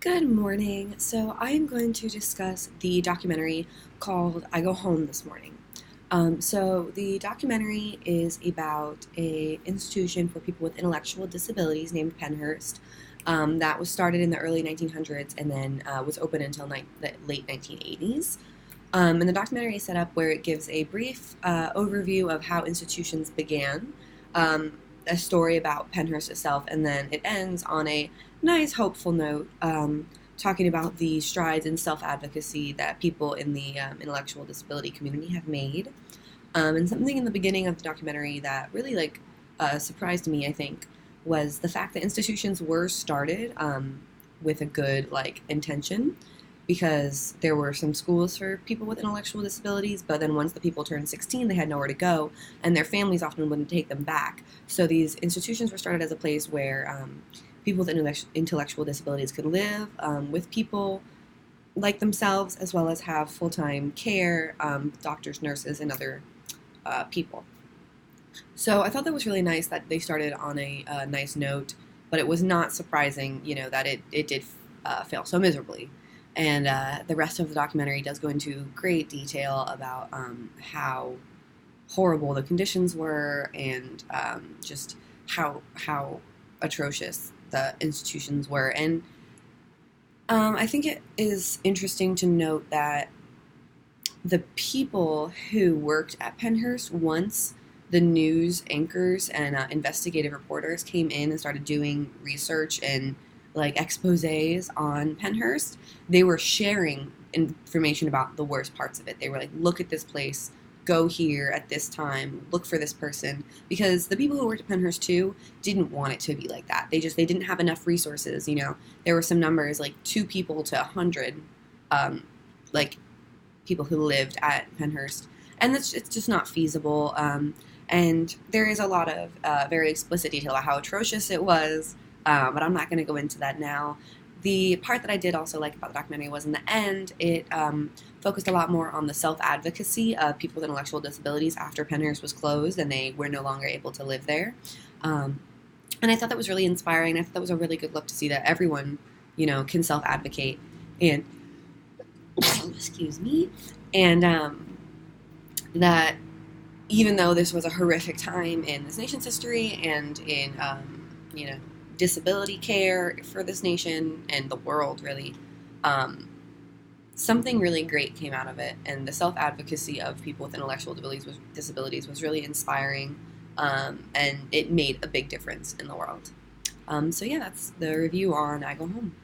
Good morning. So I am going to discuss the documentary called I Go Home this morning. So the documentary is about a institution for people with intellectual disabilities named Pennhurst that was started in the early 1900s and then was open until the late 1980s. And the documentary is set up where it gives a brief overview of how institutions began, a story about Pennhurst itself, and then it ends on a nice, hopeful note, talking about the strides in self-advocacy that people in the intellectual disability community have made. And something in the beginning of the documentary that really surprised me, I think, was the fact that institutions were started with a good intention, because there were some schools for people with intellectual disabilities, but then once the people turned 16, they had nowhere to go, and their families often wouldn't take them back. So these institutions were started as a place where people with intellectual disabilities could live with people like themselves, as well as have full-time care, doctors, nurses, and other people. So I thought that was really nice that they started on a nice note, but it was not surprising, that it did fail so miserably. And the rest of the documentary does go into great detail about how horrible the conditions were, and just how atrocious the institutions were. And I think it is interesting to note that the people who worked at Pennhurst, once the news anchors and investigative reporters came in and started doing research and exposés on Pennhurst, they were sharing information about the worst parts of it. They were like, look at this place, go here at this time, look for this person. Because the people who worked at Pennhurst too didn't want it to be like that. They didn't have enough resources. There were some numbers like 2 people to 100 people who lived at Pennhurst. And it's just not feasible. And there is a lot of very explicit detail about how atrocious it was, but I'm not going to go into that now. The part that I did also like about the documentary was in the end, it focused a lot more on the self-advocacy of people with intellectual disabilities after Pennhurst was closed and they were no longer able to live there. And I thought that was really inspiring. I thought that was a really good look to see that everyone, can self-advocate. And, excuse me, and that even though this was a horrific time in this nation's history and in, disability care for this nation and the world, really, something really great came out of it, and the self-advocacy of people with intellectual disabilities was really inspiring, and it made a big difference in the world. So yeah, that's the review on I Go Home.